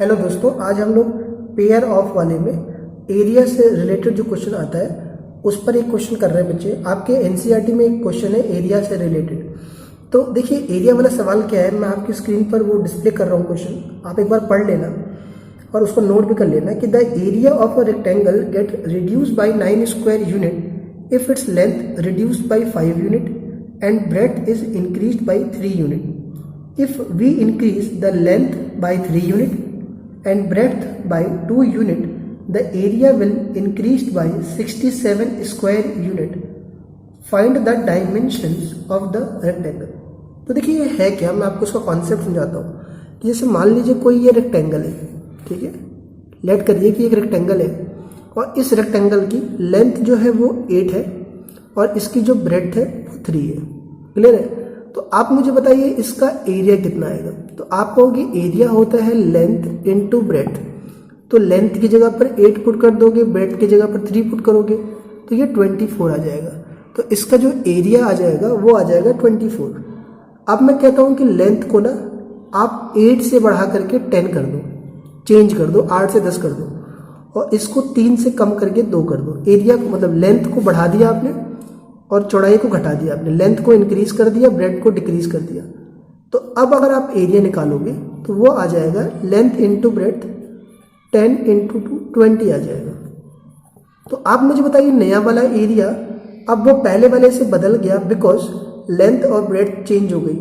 Hello दोस्तों, आज हम लोग पेयर ऑफ वाले में एरिया से रिलेटेड जो क्वेश्चन आता है उस पर एक क्वेश्चन कर रहे हैं बच्चे। आपके एनसीईआरटी में एक क्वेश्चन है एरिया से रिलेटेड। तो देखिए एरिया वाला सवाल क्या है, मैं आपकी स्क्रीन पर वो डिस्प्ले कर रहा हूँ क्वेश्चन, आप एक बार पढ़ लेना और उसको नोट भी कर लेना कि the area of a rectangle get reduce by 9 square unit if it's length reduced by 5 unit and breadth is increased by 3 unit. If we increase the length by 3 unit and breadth by 2 unit, the area will increased by 67 square unit. Find the dimensions of the rectangle. तो देखिए ये है क्या, मैं आपको इसका concept समझाता हूँ। जैसे मान लीजिए कोई ये रेक्टेंगल है, ठीक है, लेट करिए कि एक रेक्टेंगल है और इस रेक्टेंगल की लेंथ जो है वो 8 है और इसकी जो ब्रेड्थ है वो 3 है। क्लियर है? तो आप मुझे बताइए इसका एरिया कितना आएगा। तो आप कहोगे एरिया होता है लेंथ इनटू ब्रेड्थ, तो लेंथ की जगह पर 8 पुट कर दोगे, ब्रेड्थ की जगह पर 3 पुट करोगे तो ये 24 आ जाएगा। तो इसका जो एरिया आ जाएगा वो आ जाएगा 24। अब मैं कहता हूँ कि लेंथ को ना आप 8 से बढ़ा करके 10 कर दो, चेंज कर दो, 8 से 10 कर दो और इसको 3 से कम करके 2 कर दो। एरिया को मतलब लेंथ को बढ़ा दिया आपने और चौड़ाई को घटा दिया आपने, लेंथ को इंक्रीज कर दिया, ब्रेड्थ को डिक्रीज कर दिया। तो अब अगर आप एरिया निकालोगे तो वो आ जाएगा लेंथ इंटू ब्रेड्थ 10 इंटू 20 आ जाएगा। तो आप मुझे बताइए नया वाला एरिया अब वो पहले वाले से बदल गया बिकॉज लेंथ और ब्रेड्थ चेंज हो गई।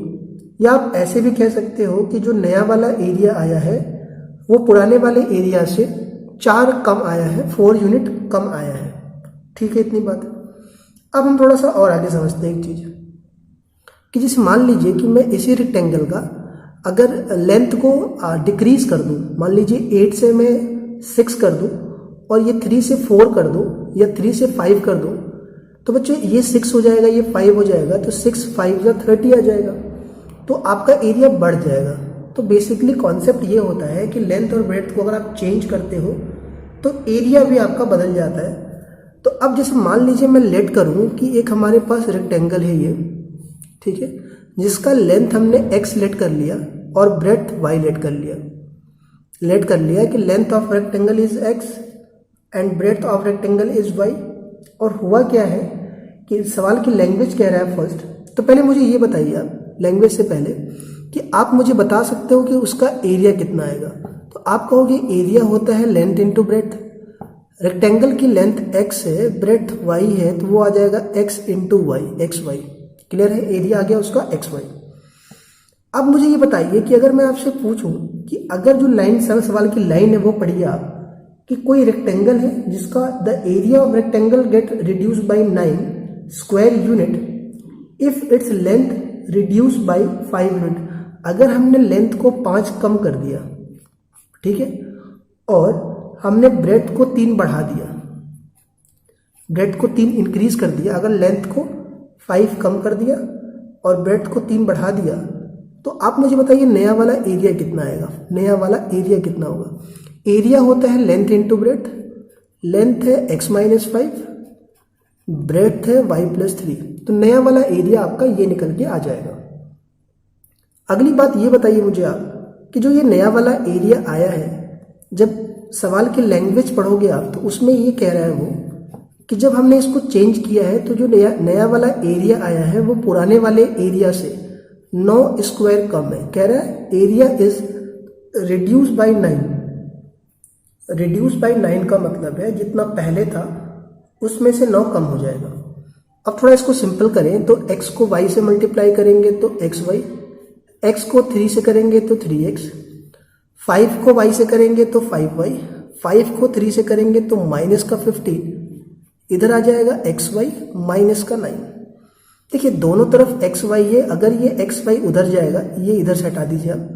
या आप ऐसे भी कह सकते हो कि जो नया वाला एरिया आया है वो पुराने वाले एरिया से 4 कम आया है, 4 यूनिट कम आया है। ठीक है, इतनी बात। अब हम थोड़ा सा और आगे समझते हैं एक चीज कि जैसे मान लीजिए कि मैं इसी रेक्टेंगल का अगर लेंथ को डिक्रीज कर दूं, मान लीजिए 8 से मैं 6 कर दूं और ये 3 से 4 कर दूं या 3 से 5 कर दूं, तो बच्चों ये 6 हो जाएगा, ये 5 हो जाएगा, तो 6 5 या 30 आ जाएगा। तो आपका एरिया बढ़ जाएगा। तो बेसिकली कॉन्सेप्ट ये होता है कि लेंथ और ब्रेड्थ को अगर आप चेंज करते हो तो एरिया भी आपका बदल जाता है। तो अब जैसे मान लीजिए मैं लेट करूं कि एक हमारे पास रेक्टेंगल है ये, ठीक है, जिसका लेंथ हमने x लेट कर लिया और ब्रेड्थ y लेट कर लिया। लेट कर लिया कि length of rectangle is x and breadth of rectangle is y। और हुआ क्या है कि सवाल की लैंग्वेज कह रहा है फर्स्ट। तो पहले मुझे ये बताइए आप लैंग्वेज से पहले कि आप मुझे बता सकते हो कि उसका एरिया कितना आएगा। तो आप कहोगे एरिया होता है लेंथ इंटू ब्रेड्थ। रेक्टेंगल की लेंथ x है, ब्रेड्थ y है, तो वो आ जाएगा x into y, x y. Clear है? एरिया आ गया उसका एक्स वाई। अब मुझे ये बताइए कि अगर मैं आपसे पूछूं कि अगर जो लाइन सवाल की लाइन है वो पढ़िए आप कि कोई रेक्टेंगल है जिसका the area of rectangle get reduce by 9 square unit if it's length reduce by 5 unit. अगर हमने लेंथ को 5 कम कर दिया, ठीक है, और हमने ब्रेड्थ को 3 बढ़ा दिया, ब्रेड्थ को 3 इंक्रीज कर दिया, अगर लेंथ को 5 कम कर दिया और ब्रेड्थ को 3 बढ़ा दिया, तो आप मुझे बताइए नया वाला एरिया कितना आएगा। नया वाला एरिया कितना होगा? एरिया होता है लेंथ इंटू ब्रेड्थ। लेंथ है x माइनस 5, ब्रेड्थ है y प्लस 3। तो नया वाला एरिया आपका ये निकल के आ जाएगा। अगली बात ये बताइए मुझे आप कि जो ये नया वाला एरिया आया है, जब सवाल की लैंग्वेज पढ़ोगे आप तो उसमें ये कह रहा है वो कि जब हमने इसको चेंज किया है तो जो नया वाला एरिया आया है वो पुराने वाले एरिया से 9 स्क्वायर कम है। कह रहा है area is reduce by 9। Reduce by 9 का मतलब है जितना पहले था उसमें से 9 कम हो जाएगा। अब थोड़ा इसको सिंपल करें तो x को y से मल्टीप्लाई करेंगे तो xy, x को 3 से करेंगे तो 3x, 5 को y से करेंगे तो 5y, 5 को 3 से करेंगे तो माइनस का 15, इधर आ जाएगा xy माइनस का 9। देखिए दोनों तरफ xy है, अगर ये xy उधर जाएगा, ये इधर से हटा दीजिए आप,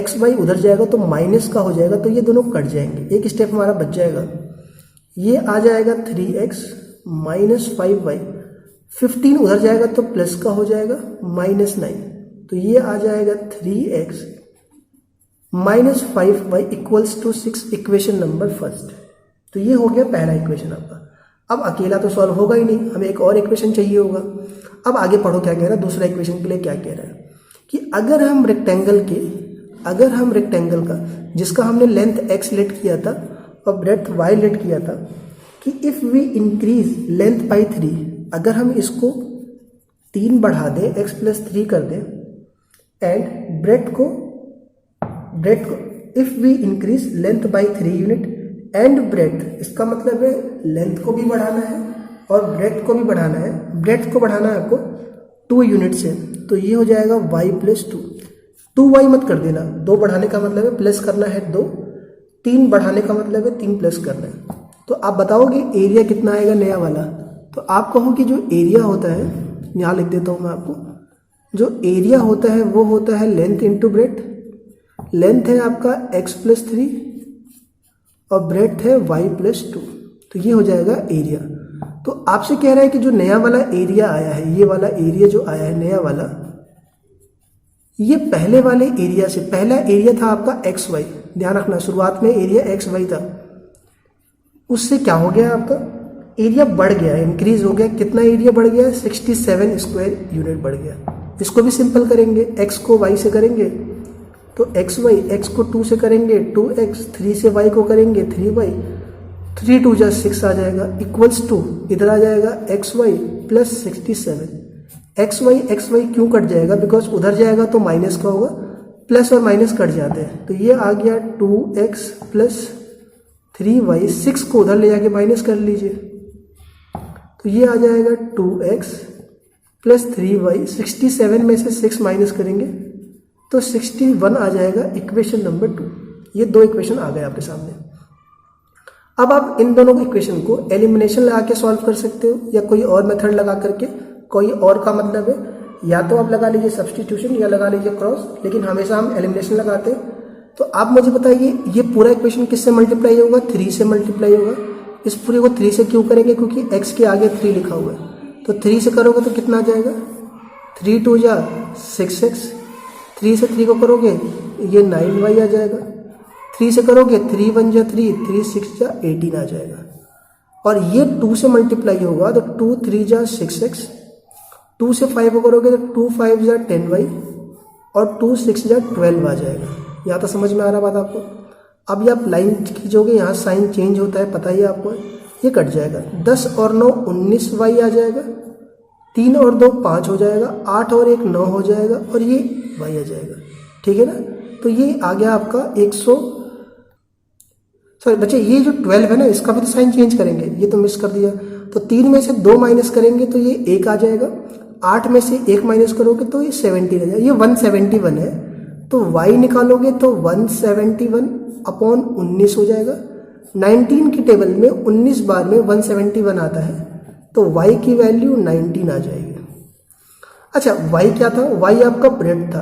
xy उधर जाएगा तो माइनस का हो जाएगा, तो ये दोनों कट जाएंगे, एक स्टेप हमारा बच जाएगा। ये आ जाएगा 3x माइनस 5y, 15 उधर जाएगा तो प्लस का हो जाएगा माइनस 9, तो ये आ जाएगा 3x minus 5y equals to 6, equation number first. तो ये हो गया पहला इक्वेशन आपका। अब अकेला तो सॉल्व होगा ही नहीं, हमें एक और इक्वेशन चाहिए होगा। अब आगे पढ़ो क्या कह रहा है, दूसरा इक्वेशन के लिए क्या कह रहा है कि अगर हम रेक्टेंगल के अगर हम रेक्टेंगल का जिसका हमने लेंथ x लेट किया था और ब्रेड्थ y लेट किया था कि if we increase length by 3, अगर हम इसको 3 बढ़ा दें, x प्लस 3 कर दें, एंड ब्रेड्थ को if we increase length by 3 unit and breadth, इसका मतलब है लेंथ को भी बढ़ाना है और ब्रेड्थ को भी बढ़ाना है। ब्रेड्थ को बढ़ाना है आपको 2 यूनिट से, तो ये हो जाएगा y प्लस 2। 2y मत कर देना, 2 बढ़ाने का मतलब है प्लस करना है 2, 3 बढ़ाने का मतलब है 3 प्लस करना है। तो आप बताओगे एरिया कितना आएगा नया वाला, तो आप कहो कि जो एरिया होता है, यहाँ लिख देता हूँ मैं आपको, जो एरिया होता है वो होता है लेंथ इंटू ब्रेड्थ। लेंथ है आपका x प्लस 3 और ब्रेड्थ है y प्लस 2, तो ये हो जाएगा एरिया। तो आपसे कह रहा है कि जो नया वाला एरिया आया है, ये वाला एरिया जो आया है नया वाला, ये पहले वाले एरिया से, पहला एरिया था आपका एक्स वाई, ध्यान रखना शुरुआत में एरिया एक्स वाई था, उससे क्या हो गया आपका एरिया बढ़ गया, इंक्रीज हो गया। कितना एरिया बढ़ गया? 67 स्क्वायर यूनिट बढ़ गया। इसको भी सिंपल करेंगे, एक्स को वाई से करेंगे तो एक्स वाई, एक्स को 2 से करेंगे 2x, 3 से y को करेंगे 3y, 3 2 जा 6 आ जाएगा, इक्वल्स टू इधर आ जाएगा x y plus 67। X y क्यों कट जाएगा? बिकॉज उधर जाएगा तो माइनस का होगा, प्लस और माइनस कट जाते हैं, तो ये आ गया 2x प्लस 3y, 6 को उधर ले जाके माइनस कर लीजिए, तो ये आ जाएगा 2x प्लस 3y। 67 में से 6 माइनस करेंगे तो 61 आ जाएगा, इक्वेशन नंबर 2। ये 2 इक्वेशन आ गए आपके सामने। अब आप इन दोनों इक्वेशन को एलिमिनेशन लगा के सॉल्व कर सकते हो या कोई और मेथड लगा करके। कोई और का मतलब है या तो आप लगा लीजिए सब्स्टिट्यूशन या लगा लीजिए क्रॉस, लेकिन हमेशा हम एलिमिनेशन लगाते हैं। तो आप मुझे बताइए ये पूरा इक्वेशन किससे मल्टीप्लाई होगा? 3 से मल्टीप्लाई होगा। इस पूरे को 3 से क्यों करेंगे? क्योंकि x के आगे 3 लिखा हुआ है, तो 3 से करोगे तो कितना आ जाएगा? 3 2 जा 6x, 3 से 3 को करोगे ये 9y आ जाएगा, 3 से करोगे 3 1 जा 3, 3 6 जा 18 आ जाएगा। और ये 2 से मल्टीप्लाई होगा तो 2 3 जा 6x, 2 से 5 को करोगे तो 2 5 जा 10y और 2 6 जा 12 आ जाएगा। यहाँ तो समझ में आ रहा बात आपको? अब ये आप लाइन खींचोगे, यहाँ साइन चेंज होता है, पता ही है आपको, ये कट जाएगा। 10 और 9 19y आ जाएगा, 3 और 2 5 हो जाएगा, 8 और 1 9 हो जाएगा और ये y आ जाएगा। ठीक है ना? तो ये आ गया आपका 100। सॉरी बच्चे, ये जो 12 है ना, इसका भी तो साइन चेंज करेंगे, ये तो मिस कर दिया। तो 3 में से 2 माइनस करेंगे तो ये 1 आ जाएगा, 8 में से 1 माइनस करोगे तो ये 70 आ जाएगा, ये 171 है। तो y निकालोगे तो 171 अपॉन 19 हो जाएगा। 19 की टेबल में 19 बार में 171 आता है, तो y की वैल्यू 19 आ जाएगी। अच्छा, y क्या था? y आपका ब्रेड था,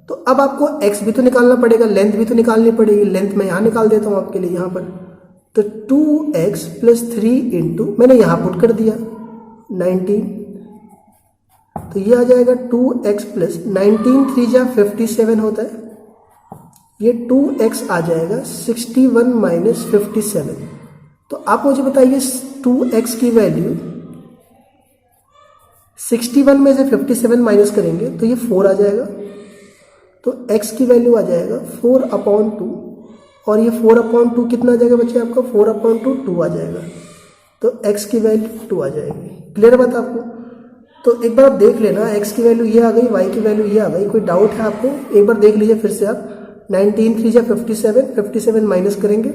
तो अब आपको x भी तो निकालना पड़ेगा, लेंथ भी तो निकालनी पड़ेगी। लेंथ मैं यहाँ निकाल देता हूँ आपके लिए, यहाँ पर तो 2x प्लस 3 इंटू मैंने यहाँ पुट कर दिया 19, तो ये आ जाएगा 2x प्लस 19 3 जा 57 होता है, ये 2x आ जाएगा 61 माइनस 57। तो आप मुझे बताइए 2x की वैल्यू 61 में से 57 माइनस करेंगे तो ये 4 आ जाएगा, तो x की वैल्यू आ जाएगा 4 अपॉन 2, और ये 4 अपॉन 2 कितना आ जाएगा बच्चे आपका? 4 अपॉन 2 2 आ जाएगा, तो x की वैल्यू 2 आ जाएगी। क्लियर बात आपको? तो एक बार आप देख लेना, x की वैल्यू ये आ गई, y की वैल्यू ये आ गई। कोई डाउट है आपको? एक बार देख लीजिए फिर से आप। 19 3 जा 57, 57 माइनस करेंगे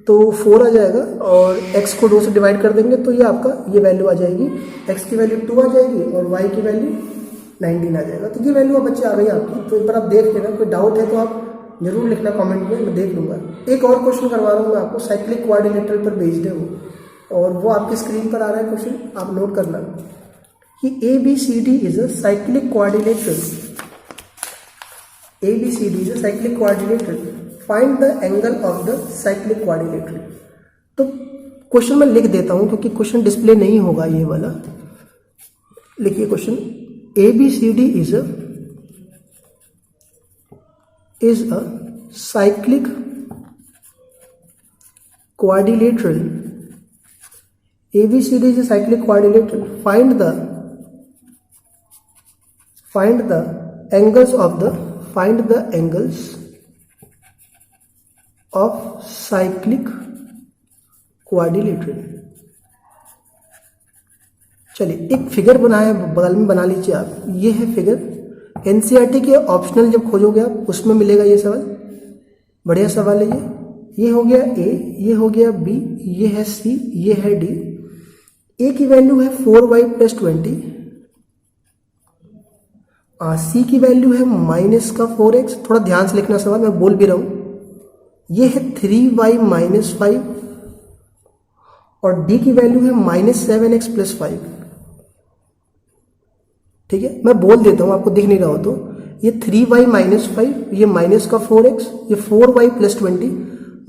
तो 4 आ जाएगा, और x को 2 से डिवाइड कर देंगे तो ये आपका ये वैल्यू आ जाएगी, x की वैल्यू 2 आ जाएगी और y की वैल्यू 19 आ जाएगा। तो ये वैल्यू अब बच्चे आ गई आपकी। तो एक बार आप देख लेना, कोई डाउट है तो आप जरूर लिखना कमेंट में, मैं देख लूँगा। एक और क्वेश्चन करवा रहा हूँ मैं आपको, साइक्लिक कोऑर्डिनेटर पर बेस्ड है वो, और वो आपकी स्क्रीन पर आ रहा है क्वेश्चन, आप नोट करना कि ABCD is a cyclic coordinator. ABCD is a cyclic coordinator, find the angle of the cyclic coordinator. तो क्वेश्चन मैं लिख देता हूँ क्योंकि क्वेश्चन डिस्प्ले नहीं होगा ये वाला। लिखिए question, ABCD is a cyclic quadrilateral. ABCD is a cyclic quadrilateral. Find the angles of cyclic quadrilateral. चलिए एक फिगर बनाया बगल में, बना लीजिए आप। ये है फिगर, एनसीईआरटी के ऑप्शनल जब खोजोगे आप उसमें मिलेगा ये सवाल। बढ़िया सवाल है ये हो गया ए, ये हो गया बी, ये है सी, ये है डी। ए की वैल्यू है 4y + 20, सी की वैल्यू है -4x। थोड़ा ध्यान से लिखना सवाल, मैं बोल भी रहा हूं। ये है 3y - 5 और डी की वैल्यू है -7x + 5। ठीक है, मैं बोल देता हूं, आपको दिख नहीं रहा हो तो। ये 3y - 5, ये -4x, ये 4y + 20,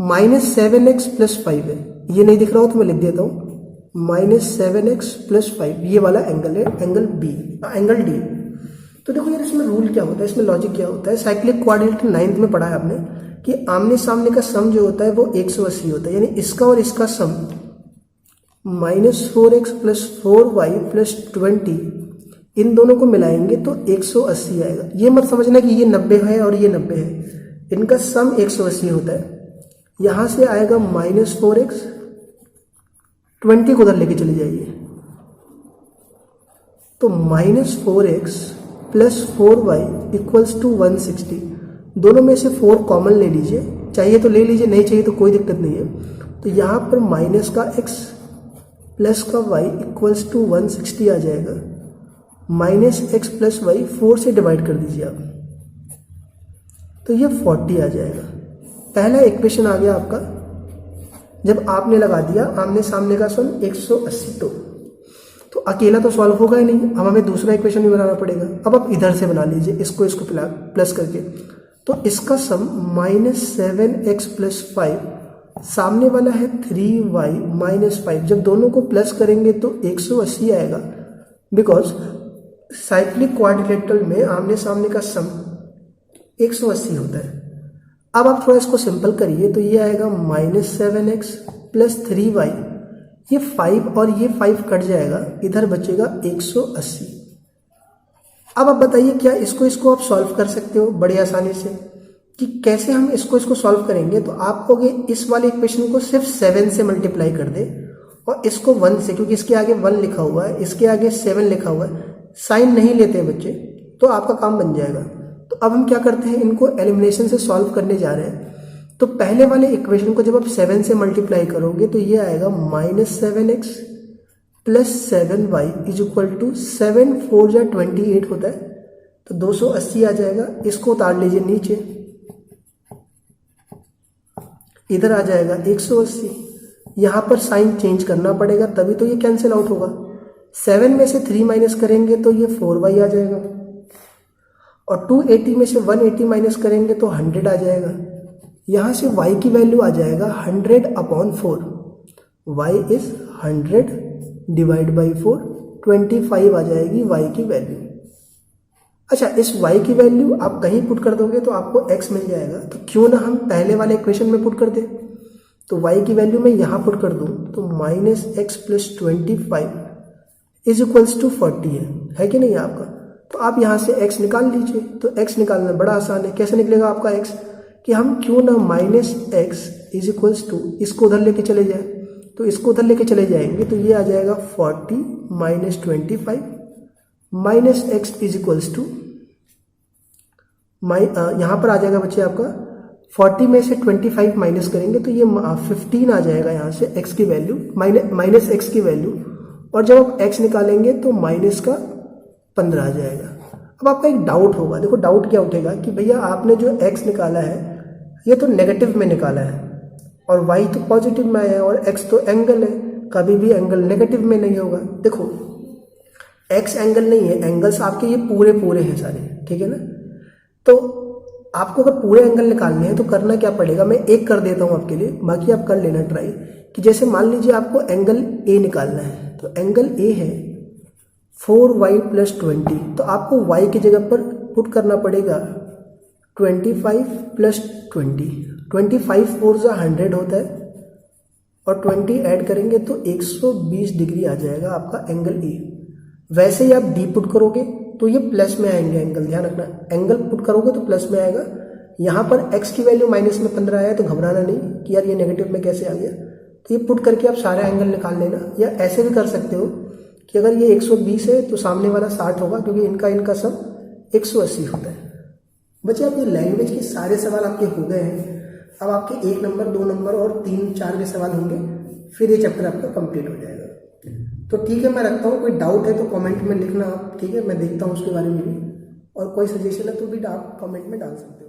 -7x + 5 है। ये नहीं दिख रहा हो तो मैं लिख देता हूं -7x + 5। ये वाला एंगल है एंगल बी, एंगल डी। तो देखो यार, इसमें रूल क्या होता है, इसमें लॉजिक क्या होता है। साइक्लिक क्वाड्रिलेटरल 9th में पढ़ा है आपने कि आमने सामने का सम जो होता है वो 180 होता है, यानी इसका और इसका सम -4x + 4y + 20, इन दोनों को मिलाएंगे तो 180 आएगा। ये मत समझना कि ये 90 है और ये 90 है, इनका सम 180 होता है। यहां से आएगा -4x, 20 को उधर लेके चले जाइए तो -4x + 4y = 160। दोनों में से 4 कॉमन ले लीजिए, चाहिए तो ले लीजिए, नहीं चाहिए तो कोई दिक्कत नहीं है। तो यहां पर माइनस का x प्लस का y = 160 आ जाएगा। -x + y 4 से डिवाइड कर दीजिए आप, तो ये 40 आ जाएगा। पहला इक्वेशन आ गया आपका। जब आपने लगा दिया आमने सामने का सम 180, तो अकेला तो सॉल्व होगा ही नहीं, अब हमें दूसरा इक्वेशन भी बनाना पड़ेगा। अब आप इधर से बना लीजिए, इसको प्लस करके। तो इसका सम -7x + 5, सामने वाला है 3y - 5। जब दोनों को प्लस करेंगे तो 180 आएगा, बिकॉज साइक्लिक क्वाड्रिलेटरल में आमने सामने का सम 180 होता है। अब आप थोड़ा इसको सिंपल करिए तो ये आएगा -7x + 3y, ये 5 और ये 5 कट जाएगा, इधर बचेगा 180। अब आप बताइए क्या इसको आप सॉल्व कर सकते हो बड़ी आसानी से? कि कैसे हम इसको सॉल्व करेंगे? तो आप कहोगे इस वाले इक्वेशन को सिर्फ 7 से मल्टीप्लाई कर दे और इसको 1 से, क्योंकि इसके आगे 1 लिखा हुआ है, इसके आगे 7 लिखा हुआ है, साइन नहीं लेते बच्चे, तो आपका काम बन जाएगा। तो अब हम क्या करते हैं, इनको एलिमिनेशन से सॉल्व करने जा रहे हैं। तो पहले वाले इक्वेशन को जब आप 7 से मल्टीप्लाई करोगे तो ये आएगा -7x + 7y = 7 × 4 = 28 होता है, तो 280 आ जाएगा। इसको उतार लीजिए नीचे, इधर आ जाएगा 180। यहां पर साइन चेंज करना पड़ेगा तभी तो ये कैंसिल आउट होगा। 7 में से 3 माइनस करेंगे तो ये 4y आ जाएगा, और 280 में से 180 माइनस करेंगे तो 100 आ जाएगा। यहां से y की वैल्यू आ जाएगा 100/4। y इज 100 डिवाइड बाई 4, 25 आ जाएगी y की वैल्यू। अच्छा, इस y की वैल्यू आप कहीं पुट कर दोगे तो आपको x मिल जाएगा, तो क्यों ना हम पहले वाले इक्वेशन में पुट कर दें। तो y की वैल्यू मैं यहां पुट कर दूं तो -x + 25 = 40 है कि नहीं आपका? तो आप यहां से x निकाल लीजिए। तो x निकालना बड़ा आसान है। कैसे निकलेगा आपका x? कि हम क्यों ना -x = इसको उधर लेके चले जाए, तो इसको उधर लेके चले जाएंगे तो ये आ जाएगा 40 - 25 -x = यहां पर आ जाएगा बच्चे आपका 40 में से 25 माइनस करेंगे तो ये 15 आ जाएगा यहाँ से x की वैल्यू, -x की वैल्यू, और जब आप x निकालेंगे तो -15 आ जाएगा। अब आपका एक डाउट होगा, देखो डाउट क्या उठेगा कि भैया आपने जो x निकाला है ये तो नेगेटिव में निकाला है और y तो पॉजिटिव में आया है, और x तो एंगल है, कभी भी एंगल नेगेटिव में नहीं होगा। देखो x एंगल नहीं है, एंगल्स आपके ये पूरे हैं सारे, ठीक है ना। तो आपको अगर पूरे एंगल निकालने हैं तो करना क्या पड़ेगा, मैं एक कर देता हूं आपके लिए, बाकी आप कर लेना ट्राई। कि जैसे मान लीजिए आपको एंगल ए निकालना है, तो एंगल ए है 4y + 20, तो आपको y की जगह पर पुट करना पड़ेगा 25 + 20। 25 4 = 100 होता है, और 20 ऐड करेंगे तो 120 डिग्री आ जाएगा आपका एंगल ए। वैसे ही आप डी पुट करोगे तो ये प्लस में आएंगे एंगल, ध्यान रखना, एंगल पुट करोगे तो प्लस में आएगा। यहाँ पर x की वैल्यू माइनस में 15 आया तो घबराना नहीं कि यार ये नेगेटिव में कैसे आ गया। तो ये पुट करके आप सारे एंगल निकाल लेना, या ऐसे भी कर सकते हो कि अगर ये 120 है तो सामने वाला 60 होगा, क्योंकि इनका सब 180 होता है। बच्चे आप ये लैंग्वेज के सारे सवाल आपके हो गए हैं। अब आपके 1 नंबर 2 नंबर और 3 4 के सवाल होंगे, फिर ये चैप्टर आपका कंप्लीट हो जाएगा। तो ठीक है, मैं रखता हूँ। कोई डाउट है तो कमेंट में लिखना आप, ठीक है, मैं देखता हूँ उसके बारे में भी, और कोई सजेशन है तो भी आप कमेंट में डाल सकते हो।